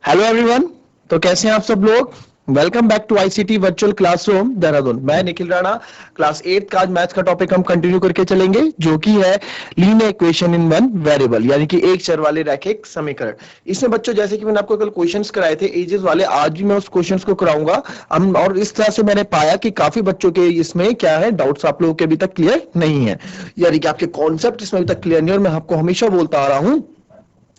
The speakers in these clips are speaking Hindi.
Hello everyone. तो कैसे हैं आप सब लोग। Welcome back to ICT virtual classroom Dehradun. मैं निखिल राणा। क्लास 8 का आज मैथ्स का टॉपिक हम कंटिन्यू करके चलेंगे, जो कि है linear equation in one variable, यानी कि एक चर वाले रैखिक समीकरण। इसमें बच्चों, जैसे कि मैंने आपको कल क्वेश्चंस कराए थे एजेस वाले, आज भी मैं उस क्वेश्चंस को कराऊंगा। हम और इस तरह से मैंने पाया कि काफी बच्चों के इसमें क्या है, डाउट्स आप लोगों के अभी तक क्लियर नहीं है, यानी कि आपके कॉन्सेप्ट इसमें अभी तक क्लियर नहीं। और मैं आपको हमेशा बोलता आ रहा हूं,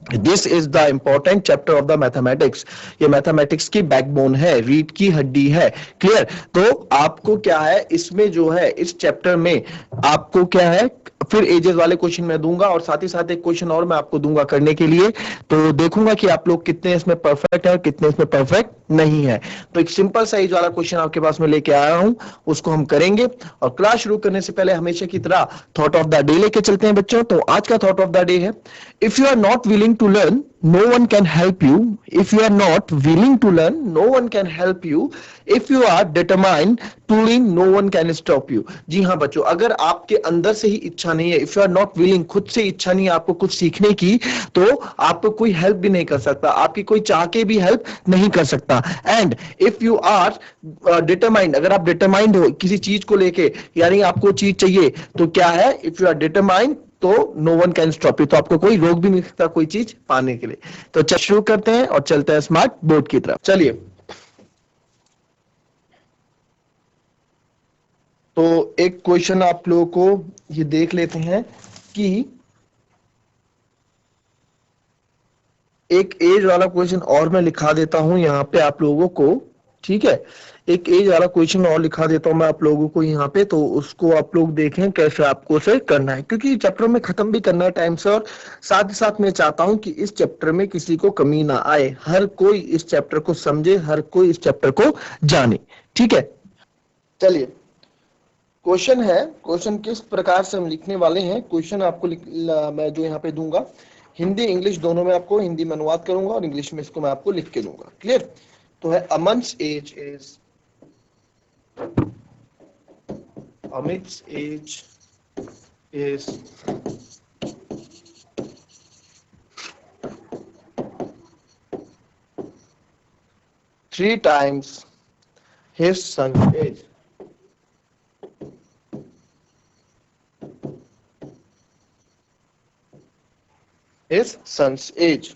this is the important chapter of the mathematics. ये मैथमेटिक्स की बैकबोन है, रीढ़ की हड्डी है। क्लियर। तो आपको क्या है इसमें, जो है इस चैप्टर में आपको क्या है, फिर एजेस वाले क्वेश्चन मैं दूंगा और साथ ही साथ एक क्वेश्चन और मैं आपको दूंगा करने के लिए। तो देखूंगा कि आप लोग कितने इसमें परफेक्ट है और कितने इसमें परफेक्ट नहीं है। तो एक सिंपल सा एज वाला क्वेश्चन आपके पास में लेके आया हूं, उसको हम करेंगे। और क्लास शुरू करने से पहले हमेशा की तरह थॉट ऑफ द डे लेके चलते हैं बच्चों। तो आज का थॉट ऑफ द डे है, if you are not willing to learn, no one can help you. If you are not willing to learn, no one can help you. If you are determined to learn, no one can stop you. जी हाँ बच्चों, अगर आपके अंदर से ही इच्छा नहीं है, if you are not willing, खुद से इच्छा नहीं है आपको कुछ सीखने की, तो आपको कोई हेल्प भी नहीं कर सकता, आपकी कोई चाह के भी हेल्प नहीं कर सकता। And if you are determined, अगर आप डिटरमाइंड हो किसी चीज को लेके, यानी आपको चीज चाहिए, तो क्या है, इफ यू आर डिटरमाइंड, तो no one can stop you, तो आपको कोई रोक भी नहीं सकता कोई चीज पाने के लिए। तो चल शुरू करते हैं और चलते हैं स्मार्ट बोर्ड की तरफ। चलिए, तो एक क्वेश्चन आप लोगों को ये देख लेते हैं कि एक एज वाला क्वेश्चन और मैं लिखा देता हूं यहां पे आप लोगों को। ठीक है, एक एज वाला क्वेश्चन और लिखा देता हूं मैं आप लोगों को यहाँ पे, तो उसको आप लोग देखें कैसे आपको उसे करना है, क्योंकि चैप्टर में खत्म भी करना है टाइम से। और साथ ही साथ मैं चाहता हूं कि इस चैप्टर में किसी को कमी ना आए, हर कोई इस चैप्टर को समझे, हर कोई इस चैप्टर को जाने। ठीक है, चलिए क्वेश्चन है, क्वेश्चन किस प्रकार से हम लिखने वाले हैं। क्वेश्चन आपको मैं जो यहाँ पे दूंगा, हिंदी इंग्लिश दोनों में, आपको हिंदी में अनुवाद करूंगा और इंग्लिश में इसको मैं आपको लिख के दूंगा। क्लियर। तो है, Aman's age is, Amit's age is 3 times his son's age. His son's age.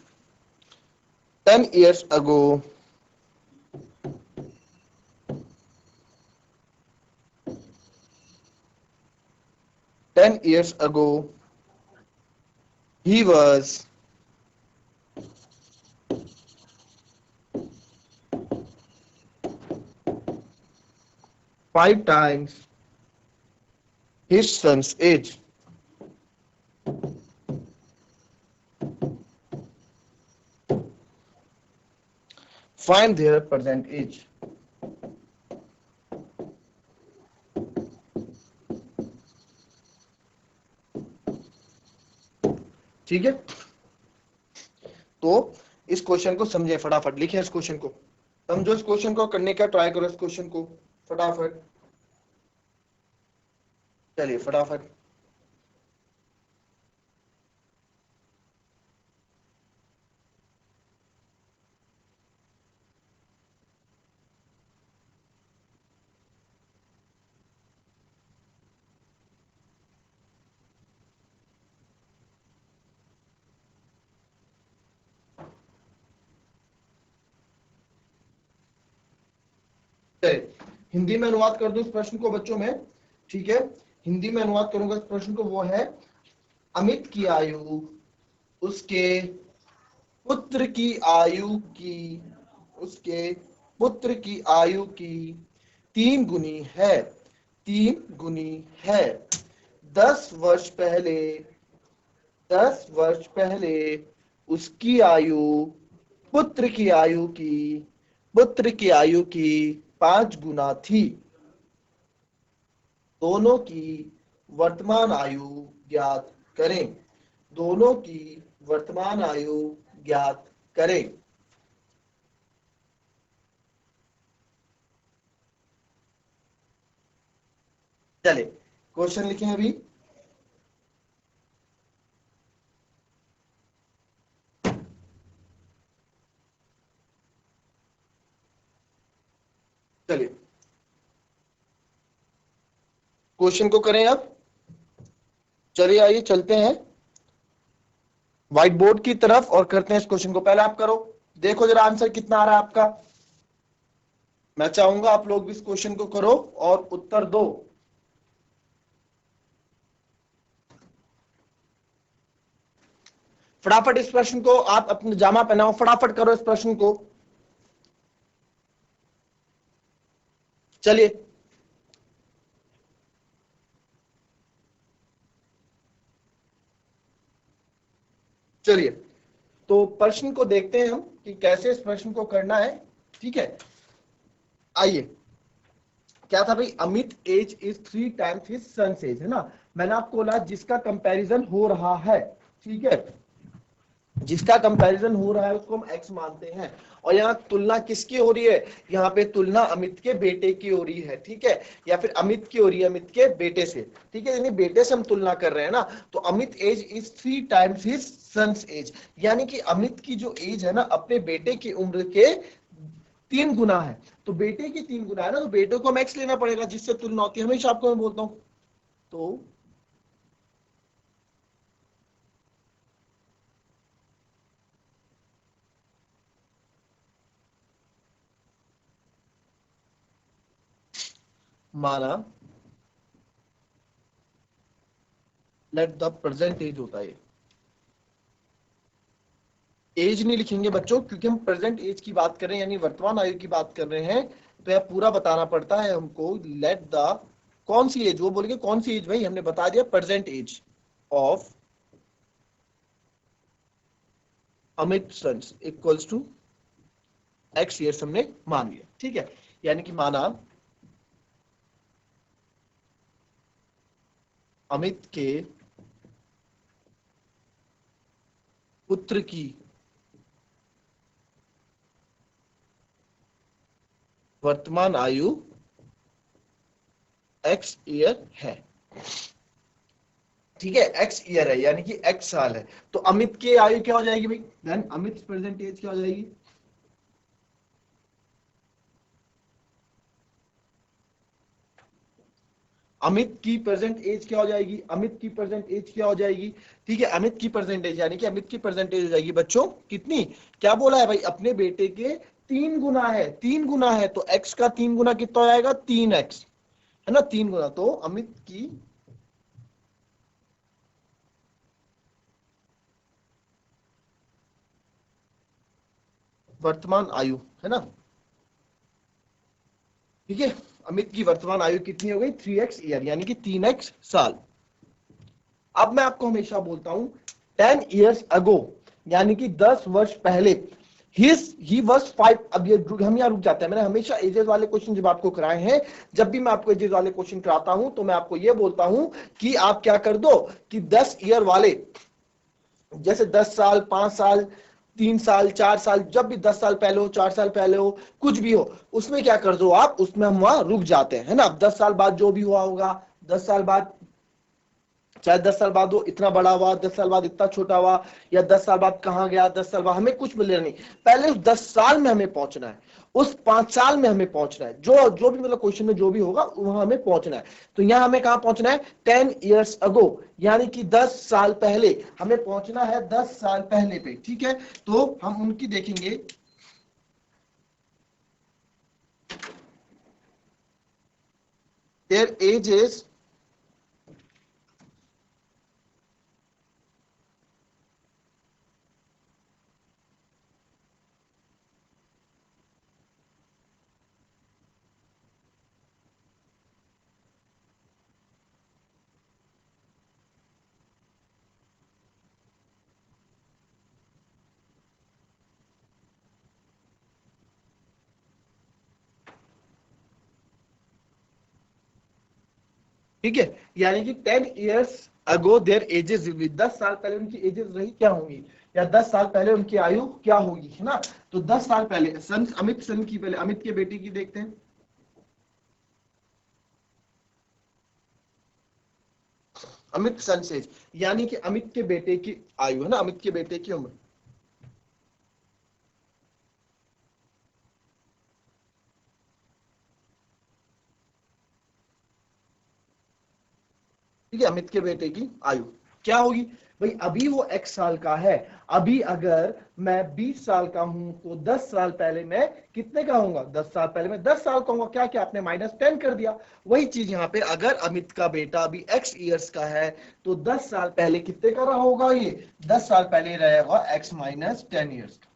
10 years ago, he was 5 times his son's age. Find their present age. ठीक है, तो इस क्वेश्चन को समझे, फटाफट लिखे इस क्वेश्चन को, समझो इस क्वेश्चन को, करने का ट्राई करो इस क्वेश्चन को फटाफट। चलिए फटाफट। हिंदी में अनुवाद कर दो इस प्रश्न को बच्चों में। ठीक है, हिंदी में अनुवाद करूंगा इस प्रश्न को। वो है, अमित की आयु उसके पुत्र की आयु की, उसके पुत्र की आयु की 3 गुनी है, 3 गुनी है। 10 वर्ष पहले, 10 वर्ष पहले उसकी आयु, पुत्र की आयु की, पुत्र की आयु की 5 गुना थी। दोनों की वर्तमान आयु ज्ञात करें, दोनों की वर्तमान आयु ज्ञात करें। चले क्वेश्चन लिखें अभी। चलिए क्वेश्चन को करें अब। चलिए आइए चलते हैं व्हाइट बोर्ड की तरफ और करते हैं इस क्वेश्चन को। पहले आप करो, देखो जरा आंसर कितना आ रहा है आपका। मैं चाहूंगा आप लोग भी इस क्वेश्चन को करो और उत्तर दो। फटाफट इस प्रश्न को, आप अपने जामा पहनाओ, फटाफट करो इस प्रश्न को। चलिए चलिए तो प्रश्न को देखते हैं हम कि कैसे इस प्रश्न को करना है। ठीक है, आइए। क्या था भाई, Amit age is 3 times his son's age, है ना। मैंने आपको बोला जिसका कंपैरिजन हो रहा है, ठीक है, जिसका कंपैरिजन हो रहा है उसको हम एक्स मानते हैं। और यहाँ तुलना किसकी हो रही है, यहाँ पे तुलना अमित के बेटे की हो रही है, ठीक है, या फिर अमित की हो रही है अमित के बेटे से, ठीक है, यानी बेटे से हम तुलना कर रहे हैं ना। तो Amit age is 3 times his son's age, यानी कि अमित की जो एज है ना अपने बेटे की उम्र के 3 गुना है। तो बेटे की 3 गुना है ना, तो बेटे को हम एक्स लेना पड़ेगा जिससे तुलना होती है, हमेशा आपको मैं बोलता हूं। तो माना, लेट द प्रेजेंट एज होता है, एज नहीं लिखेंगे बच्चों क्योंकि हम प्रेजेंट एज की बात कर रहे हैं, यानी वर्तमान आयु की बात कर रहे हैं। तो यह पूरा बताना पड़ता है हमको। लेट द, कौन सी एज, वो बोलेंगे कौन सी एज, भाई हमने बता दिया present age of Amit son's equals to x years हमने मान लिया, ठीक है। यानी कि माना अमित के पुत्र की वर्तमान आयु एक्स ईयर है, ठीक है, एक्स ईयर है यानी कि एक्स साल है। तो अमित की आयु क्या हो जाएगी भाई, देन अमित प्रेजेंट एज क्या हो जाएगी, अमित की प्रेजेंट एज क्या हो जाएगी, अमित की प्रेजेंट एज क्या हो जाएगी, ठीक है, अमित की प्रेजेंट एज यानी कि अमित की प्रेजेंट एज हो जाएगी बच्चों कितनी, क्या बोला है भाई, अपने बेटे के 3 गुना है, 3 गुना है, तो एक्स का 3 गुना कितना हो जाएगा, 3x, है ना, 3 गुना। तो अमित की वर्तमान आयु, है ना, ठीक है, अमित की वर्तमान आयु कितनी हो गई, 3x ईयर यानी कि 3x साल। अब मैं आपको हमेशा बोलता हूं 10 years अगो, यानी कि 10 वर्ष पहले, ही वॉज 5। अब ये हम यहाँ रुक जाते हैं। मैंने हमेशा एजेस वाले क्वेश्चन जब आपको कराए हैं, जब भी मैं आपको एजेस वाले क्वेश्चन कराता हूं तो मैं आपको ये बोलता हूं कि आप क्या कर दो कि 10 ईयर वाले, जैसे 10 साल, 5 साल, 3 साल, 4 साल, जब भी 10 साल पहले हो, 4 साल पहले हो, कुछ भी हो, उसमें क्या कर दो आप, उसमें हम वहां रुक जाते हैं, है ना। अब 10 साल बाद जो भी हुआ होगा, 10 साल बाद, चाहे 10 साल बाद वो इतना बड़ा हुआ, 10 साल बाद इतना छोटा हुआ, या 10 साल बाद कहां गया, 10 साल बाद, हमें कुछ मिलेगा नहीं। पहले उस 10 साल में हमें पहुंचना है, उस 5 साल में हमें पहुंचना है, जो जो भी मतलब क्वेश्चन में जो भी होगा वहां हमें पहुंचना है। तो यहां हमें कहां पहुंचना है, 10 years अगो, यानी कि 10 साल पहले हमें पहुंचना है, 10 साल पहले पे, ठीक है। तो हम उनकी देखेंगे, देयर एज इज, ठीक है, यानी कि 10 years अगो देयर एजेस, 10 साल पहले उनकी एजेस रही क्या होंगी, या 10 साल पहले उनकी आयु क्या होगी, है ना। तो 10 साल पहले सन, अमित सन की, पहले अमित के बेटे की देखते हैं, अमित सन से, यानी कि अमित के बेटे की आयु, है ना, अमित के बेटे की उम्र, ठीक है, अमित के बेटे की आयु क्या होगी भाई, अभी वो x साल का है, अभी अगर मैं 20 साल का हूं तो 10 साल पहले मैं कितने का होऊंगा, 10 साल पहले मैं 10 साल का होऊंगा, क्या क्या आपने -10 कर दिया। वही चीज यहाँ पे, अगर अमित का बेटा अभी x ईयर्स का है तो 10 साल पहले कितने का रहा होगा, ये 10 साल पहले रहेगा x -10 ईयर्स का।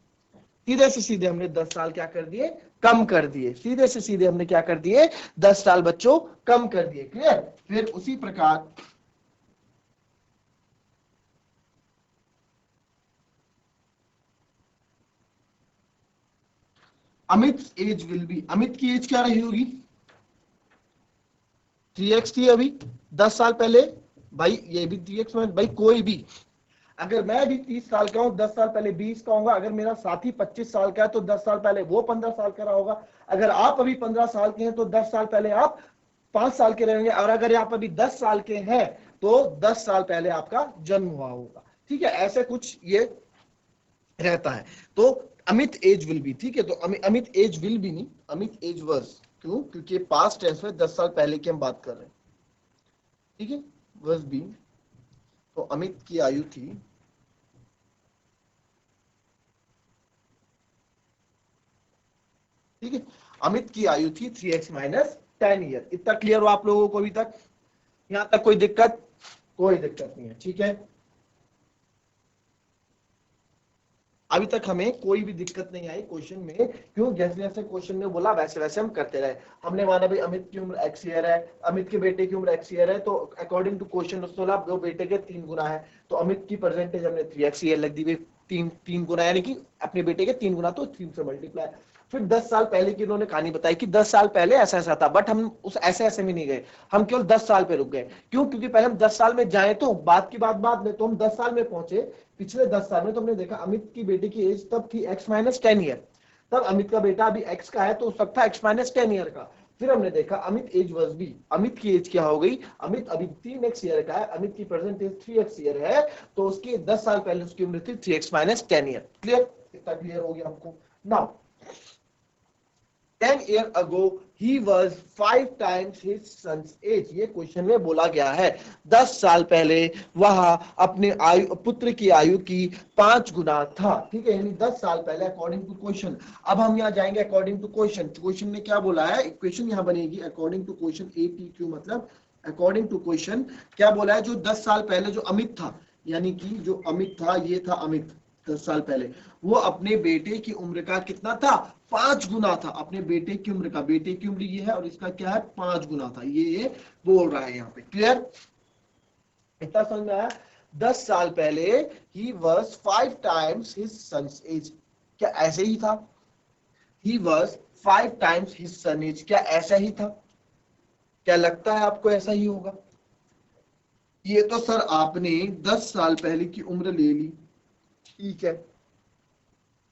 सीधे से सीधे हमने 10 साल क्या कर दिए, कम कर दिए, सीधे से सीधे हमने क्या कर दिए, 10 साल बच्चों कम कर दिए। क्लियर। फिर उसी प्रकार Amit age will be, Amit की एज क्या रही होगी, 3x थी अभी 10 साल पहले, भाई ये भी 3x में, भाई कोई भी, अगर मैं भी 30 साल का हूं 10 साल पहले 20 का होगा, अगर मेरा साथी 25 साल का है तो 10 साल पहले वो 15 साल का रहा होगा, अगर आप अभी 15 साल के हैं तो 10 साल पहले आप 5 साल के रहेंगे, और अगर आप अभी 10 साल के हैं तो 10 साल पहले आपका जन्म हुआ होगा। ठीक है, ऐसे कुछ ये रहता है। तो अमित एज विल बी, ठीक है, तो अमित एज विल बी नहीं, अमित एज वर्स, क्यों, क्योंकि पास्ट टेंस में 10 साल पहले की हम बात कर रहे हैं। ठीक है, वर्स बी, तो अमित की आयु थी, ठीक है, अमित की आयु थी 3x -10 ईयर। इतना क्लियर हो आप लोगों को अभी तक, यहां तक कोई दिक्कत, कोई दिक्कत नहीं है। ठीक है, अभी तक हमें कोई भी दिक्कत नहीं आई क्वेश्चन में, क्यों, जैसे जैसे क्वेश्चन में बोला वैसे वैसे हम करते रहे। हमने माना भाई अमित की उम्र x ईयर है, अमित के बेटे की उम्र x ईयर है, तो अकॉर्डिंग टू क्वेश्चन उसने बोला वो बेटे के 3 गुना है, तो अमित की परसेंटेज हमने 3x ईयर लग दी भाई, तीन तीन गुना, यानी कि अपने बेटे के 3 गुना, तो 3 से मल्टीप्लाई। फिर 10 साल पहले की उन्होंने कहानी बताई कि 10 साल पहले ऐसा ऐसा था, बट हम उस ऐसे ऐसे में नहीं गए, हम केवल 10 साल पे रुक गए। क्यों, क्योंकि पहले हम 10 साल में जाए तो बात की बात बाद में, तो हम 10 साल में पहुंचे, पिछले 10 साल में। तो हमने देखा अमित की बेटे की एज तब थी x -10 ईयर, तब अमित का बेटा अभी x का है तो सब था x -10 ईयर का। फिर हमने देखा Amit age was be, Amit की एज क्या हो गई, अमित अभी 3x ईयर का है, अमित की प्रेजेंट एज 3x ईयर है, तो उसकी 10 साल पहले उसकी उम्र थी 3x -10 ईयर। क्लियर, इतना क्लियर हो गया हमको। Now 10 years ago he was 5 times his son's age, ये क्वेश्चन में बोला गया है 10 साल पहले वह अपने आयु पुत्र की आयु की 5 गुना था। ठीक है, यानी 10 साल पहले अकॉर्डिंग टू क्वेश्चन। अब हम यहाँ जाएंगे अकॉर्डिंग टू क्वेश्चन, क्वेश्चन ने क्या बोला है, इक्वेशन यहाँ बनेगी अकॉर्डिंग टू क्वेश्चन, APQ मतलब अकॉर्डिंग टू क्वेश्चन क्या बोला है, जो 10 साल पहले जो अमित था, यानी कि जो अमित था, ये था अमित 10 साल पहले, वो अपने बेटे की उम्र का कितना था, 5 गुना था, अपने बेटे की उम्र का, बेटे की उम्र ये है और इसका क्या है 5 गुना था, ये बोल रहा है यहाँ पे। क्लियर, इतना समझ में आया। 10 साल पहले he was 5 times his son's age, क्या ऐसे ही था, he was 5 times his son age, क्या ऐसा ही था, क्या लगता है आपको ऐसा ही होगा। ये तो सर आपने 10 साल पहले की उम्र ले ली, ठीक है,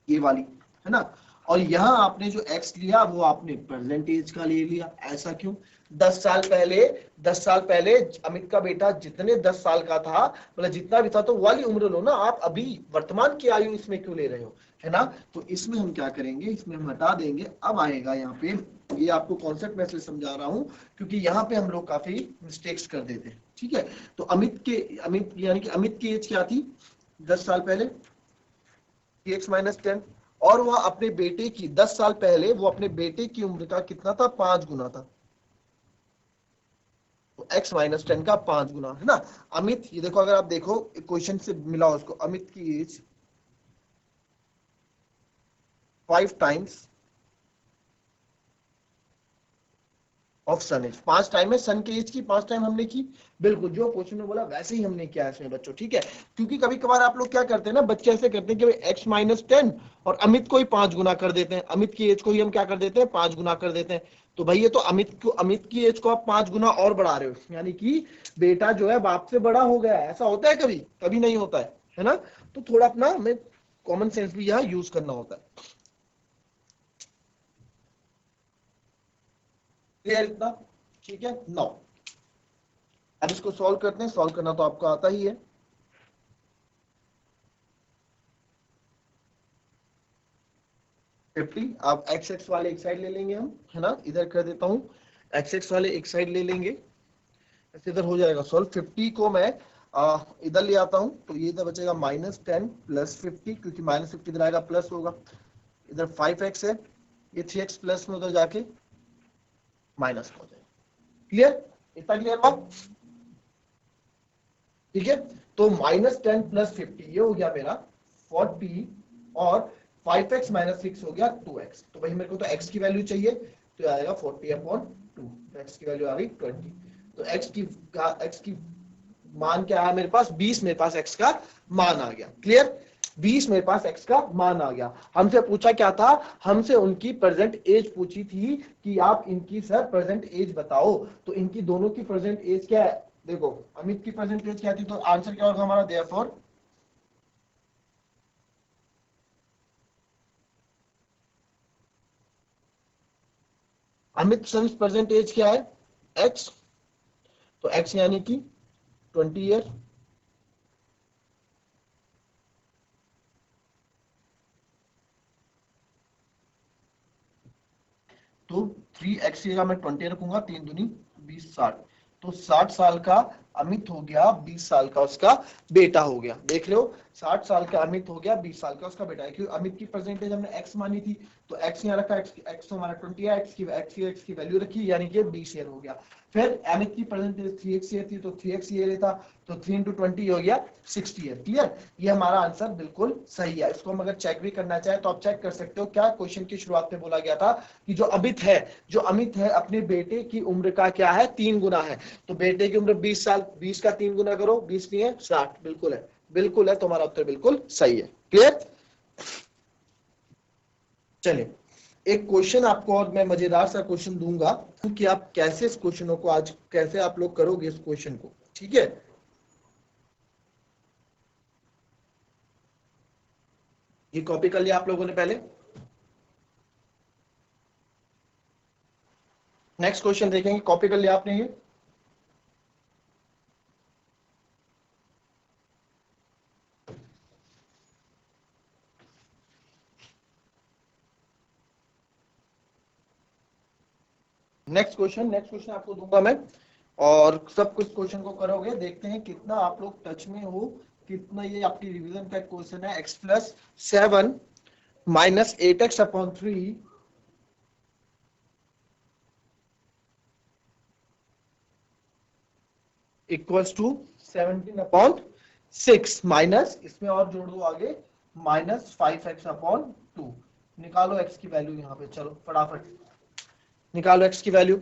ये वाली है ना, और यहां आपने जो x लिया वो आपने परसेंटेज का ले लिया, ऐसा क्यों, 10 साल पहले, 10 साल पहले अमित का बेटा जितने 10 साल का था, मतलब जितना भी था, तो वाली उम्र लो ना आप, अभी वर्तमान की आयु इसमें क्यों ले रहे हो, है ना। तो इसमें हम क्या करेंगे, इसमें हम हटा देंगे, अब आएगा यहाँ पे, ये आपको कॉन्सेप्ट में इसलिए समझा रहा हूं क्योंकि यहाँ पे हम लोग काफी मिस्टेक्स कर देते हैं। ठीक है, तो अमित यानी कि अमित की एज क्या थी 10 साल पहले, x -10, और वह अपने बेटे की 10 साल पहले वो अपने बेटे की उम्र का कितना था, 5 गुना था, तो x -10 का 5 गुना, है ना। अमित, ये देखो, अगर आप देखो क्वेश्चन से मिला उसको, अमित की age 5 times of son age, 5 time है सन के एज की, 5 टाइम हमने की, बिल्कुल जो क्वेश्चन में बोला वैसे ही हमने किया इसमें बच्चों। ठीक है, क्योंकि कभी कभार आप लोग क्या करते हैं ना, बच्चे ऐसे करते हैं कि भाई x -10 और अमित को ही 5 गुना कर देते हैं, अमित की एज को ही हम क्या कर देते हैं, 5 गुना कर देते हैं। तो भाई ये तो अमित की एज को आप 5 गुना और बढ़ा रहे हो, यानी कि बेटा जो है बाप से बड़ा हो गया है। ऐसा होता है कभी, कभी नहीं होता है ना। तो थोड़ा अपना हमें कॉमन सेंस भी यहाँ यूज करना होता है। क्लियर इतना, ठीक है। नाउ अब इसको सॉल्व करते हैं, सॉल्व करना तो आपको आता ही है। 50, आप एक्स एक्स वाले एक साइड ले लेंगे हम, है ना, इधर कर देता हूं, एक्स एक्स वाले एक साइड ले लेंगे, इधर हो जाएगा सॉल्व। 50 को मैं इधर ले आता हूं तो ये इधर बचेगा -10 प्लस 50, क्योंकि -50 इधर आएगा प्लस होगा। इधर 5x है, ये 3x प्लस में उधर जाके माइनस हो जाएगा। क्लियर? इतना क्लियर हुआ? ठीक है, तो -10 प्लस 50 ये हो गया मेरा 40 और 5x माइनस 6 हो गया 2x। तो भाई मेरे को तो x की वैल्यू चाहिए, तो आएगा 40/2, x की वैल्यू आ गई 20। तो x की मान क्या है मेरे पास? 20 मेरे पास x का मान आ गया। क्लियर? 20 मेरे पास x का मान आ गया। हमसे पूछा क्या था? हमसे उनकी प्रेजेंट एज पूछी थी कि आप इनकी सर प्रेजेंट एज बताओ। तो इनकी दोनों की प्रेजेंट एज क्या है? देखो, अमित की प्रेजेंट एज क्या थी, तो आंसर क्या होगा हमारा? Therefore Amit sir present age क्या है? x। तो x यानी कि 20 ईयर। तो 3x की जगह मैं 20 रखूंगा, 3 दूनी 20, 60। तो 60 साल का अमित हो गया, 20 साल का उसका बेटा हो गया। देख रहे हो, 60 साल का अमित हो गया, 20 साल का उसका बेटा है। क्योंकि अमित की परसेंटेज हमने x मानी थी, तो x यहाँ रखा, x तो हमारा 20 है, x की वैल्यू रखी, यानी कि 20 ईयर हो गया। फिर अमित की परसेंटेज 3x ईयर थी, तो 3x ईयर लेता, तो 3 इंटू 20 हो गया 60 ईयर। क्लियर? ये हमारा आंसर बिल्कुल सही है। इसको हम अगर चेक भी करना चाहे तो आप चेक कर सकते हो। क्या क्वेश्चन की शुरुआत में बोला गया था कि जो अमित है अपने बेटे की उम्र का क्या है? 3 गुना है। तो बेटे की उम्र 20 साल, 20 का 3 गुना करो, 20 नहीं है 60। बिल्कुल है, बिल्कुल है, तुम्हारा उत्तर बिल्कुल सही है। क्लियर? चलिए, एक क्वेश्चन आपको और मैं मजेदार सा क्वेश्चन दूंगा कि आप कैसे इस क्वेश्चनों को आज कैसे आप लोग करोगे इस क्वेश्चन को। ठीक है, ये कॉपी कर लिया आप लोगों ने पहले। नेक्स्ट क्वेश्चन देखेंगे, कॉपी कर लिया आपने ये। नेक्स्ट क्वेश्चन आपको दूंगा मैं, और सब कुछ क्वेश्चन को करोगे, देखते हैं कितना आप लोग टच में हो, कितना ये आपकी रिवीजन का क्वेश्चन है। x+7 minus 8x/3 equals to 17/6 minus, इसमें और जोड़ दो आगे, -5x/2। निकालो x की वैल्यू यहाँ पे, चलो फटाफट निकालो x की वैल्यू,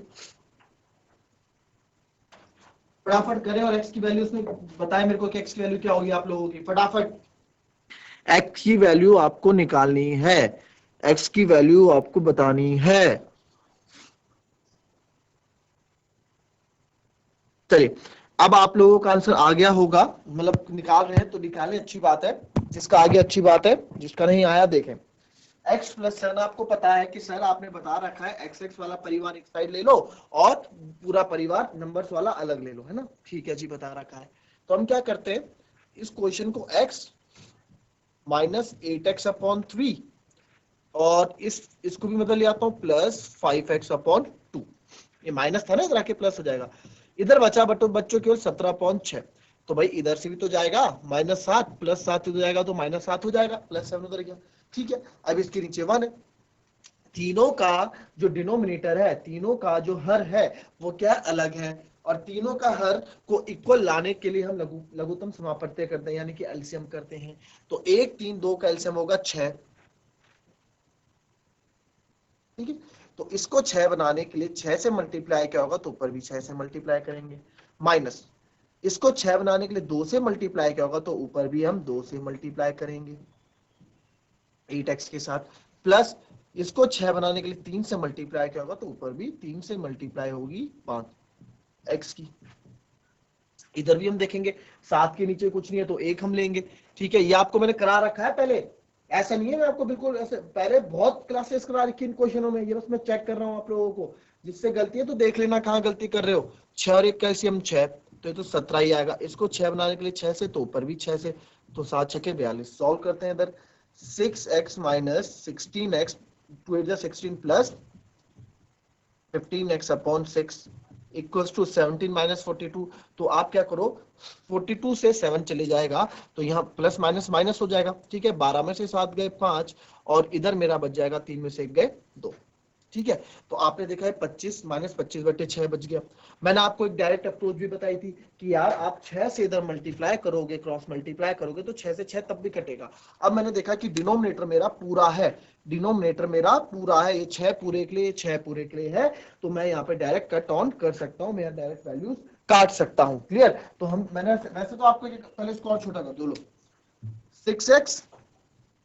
फटाफट करें और x की वैल्यू उसमें बताएं मेरे को कि x की वैल्यू क्या होगी आप लोगों की। फटाफट x की वैल्यू आपको निकालनी है, x की वैल्यू आपको बतानी है। चलिए, अब आप लोगों का आंसर आ गया होगा, मतलब निकाल रहे हैं तो निकालें, अच्छी बात है। जिसका आगे अच्छी बात है, जिसका नहीं आया देखें। x+7 आपको पता है कि सर आपने बता रखा है x वाला परिवार एक साइड ले लो और पूरा परिवार नंबर्स वाला अलग ले लो, है ना? ठीक है जी, बता रखा है। तो हम क्या करते हैं, इस क्वेश्चन को x -8x/3 और इसको भी मतलब ले आता हूं +5x/2। ये माइनस था ना, इधर आके प्लस हो जाएगा। इधर बचा बच्चों केवल 17/6। तो भाई इधर से भी तो जाएगा -7 +7 हो जाएगा, तो -7 हो जाएगा, +7 उधर गया। ठीक है, अब इसके नीचे 1 है। तीनों का जो डिनोमिनेटर है, तीनों का जो हर है वो क्या अलग है, और तीनों का हर को इक्वल लाने के लिए हम लघुत्तम समापत्ति करते हैं, यानी कि एलसीएम करते हैं। तो 1 3 2 का एलसीएम होगा 6। ठीक है, तो इसको 6 बनाने के लिए 6 से मल्टीप्लाई क्या होगा, तो ऊपर भी 6 से मल्टीप्लाई करेंगे, माइनस इसको 6 बनाने के लिए 2 से मल्टीप्लाई क्या होगा, तो ऊपर भी हम 2 से मल्टीप्लाई करेंगे 8x के साथ, प्लस इसको 6 बनाने के लिए 3 से मल्टीप्लाई क्या होगा, तो ऊपर भी 3 से मल्टीप्लाई होगी 5x की। इधर भी हम देखेंगे 7 के नीचे कुछ नहीं है, तो 1 हम लेंगे। ठीक है, ये आपको मैंने करा रखा है पहले, ऐसा नहीं है मैं आपको बिल्कुल ऐसे, पहले बहुत क्लासेस करा रखी इन क्वेश्चनों में, ये बस मैं चेक कर रहा हूँ आप लोगों को। जिससे गलती है तो देख लेना कहाँ गलती कर रहे हो। 6 और 1 का एलसीएम 6, तो ये तो 17 ही आएगा। इसको 6 बनाने के लिए 6 से, तो ऊपर भी 6 से, तो 7 6 42। सॉल्व करते हैं इधर, 6x minus 16x, 2 8 16 plus 15x/6 equals to 17 minus 42। तो आप क्या करो, 42 से 7 चले जाएगा तो यहाँ प्लस माइनस माइनस हो जाएगा, ठीक है। 12 में से 7 गए 5 और इधर मेरा बच जाएगा 3 में से 1 गए 2, ठीक है। तो आपने देखा है 25 माइनस 25/6 बच गया। मैंने आपको एक डायरेक्ट अप्रोच भी बताई थी कि यार आप 6 से इधर मल्टीप्लाई करोगे, क्रॉस मल्टीप्लाई करोगे तो 6 से 6 तब भी कटेगा। अब मैंने देखा कि डिनोमिनेटर मेरा पूरा है, डिनोमिनेटर मेरा पूरा है, ये 6 पूरे के लिए, 6 पूरे के लिए है, तो मैं यहाँ पे डायरेक्ट कट ऑन कर सकता हूँ, मेरा डायरेक्ट वैल्यूज काट सकता हूँ। क्लियर? तो हम मैंने वैसे तो आपको पहले इसको और छोटा कर दो, लो 6x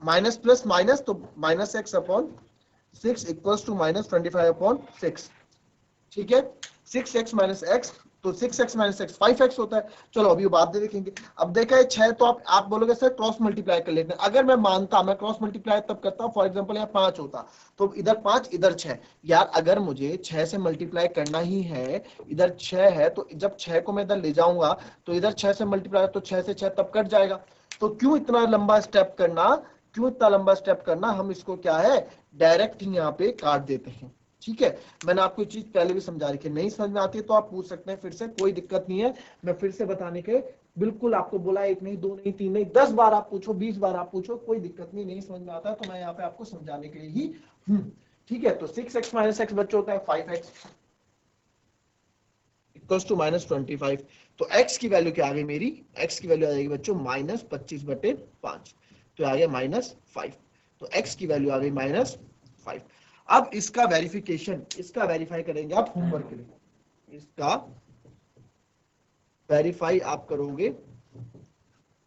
माइनस प्लस माइनस तो minus x upon 6 equals to minus 25/6, ठीक है। 6x माइनस x तो 6x माइनस x 5x होता है। चलो अभी बात देखेंगे। अब देखा है 6 तो आप बोलोगे सर क्रॉस मल्टीप्लाई कर लेते हैं। अगर मैं मानता, मैं क्रॉस मल्टीप्लाई तब करता हूं, फॉर एग्जांपल यहाँ 5 होता तो इधर 5 इधर 6, यार अगर मुझे 6 से मल्टीप्लाई करना ही है, इधर 6 है तो जब 6 को मैं इधर ले जाऊंगा तो इधर 6 से मल्टीप्लाई तो 6 से 6 तब कट जाएगा। तो क्यों इतना लंबा स्टेप करना, क्यों इतना लंबा स्टेप करना, हम इसको क्या है डायरेक्ट ही यहाँ पे काट देते हैं, ठीक है। मैंने आपको चीज पहले भी समझा रखी है, नहीं समझ में आती है तो आप पूछ सकते हैं फिर से, कोई दिक्कत नहीं है। मैं फिर से बताने के बिल्कुल आपको बोला, 1 नहीं 2 नहीं 3 नहीं 10 बार आप पूछो, 20 बार आप पूछो, कोई दिक्कत नहीं, नहीं समझ में आता है तो मैं यहाँ पे आपको समझाने के लिए ही हूँ, ठीक है। तो 6x माइनस x बच्चे होता है 5x इक्वल्स टू माइनस 25। तो x की वैल्यू क्या आ गई मेरी, x की वैल्यू आ जाएगी बच्चों माइनस 25/5, तो आ गया -5। तो x की वैल्यू आ गई -5। अब इसका वेरिफिकेशन, इसका वेरीफाई करेंगे आप होमवर्क के लिए, इसका वेरीफाई आप करोगे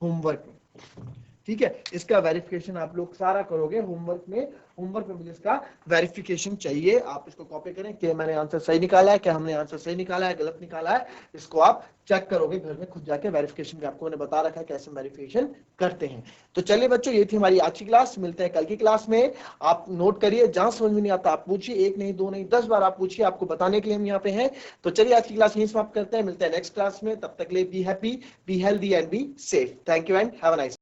होमवर्क में, ठीक है। इसका वेरिफिकेशन आप लोग सारा करोगे होमवर्क में। होमवर्क में मुझे इसका वेरिफिकेशन चाहिए, आप इसको कॉपी करें कि मैंने आंसर सही निकाला है, क्या हमने आंसर सही निकाला है, गलत निकाला है, इसको आप चेक करोगे घर में खुद जाके। वेरिफिकेशन भी आपको मैंने बता रखा है कैसे वेरिफिकेशन करते हैं। तो चलिए बच्चों, ये थी हमारी आज की क्लास, मिलते हैं कल की क्लास में। आप नोट करिए, जहां समझ में नहीं आता आप पूछिए, 1 नहीं 2 नहीं 10 बार आप पूछिए, आपको बताने के लिए हम यहाँ पे हैं। तो चलिए आज की क्लास यहीं समाप्त करते हैं, मिलते हैं नेक्स्ट क्लास में, तब तक के लिए be happy, be healthy and be safe. Thank you and have a nice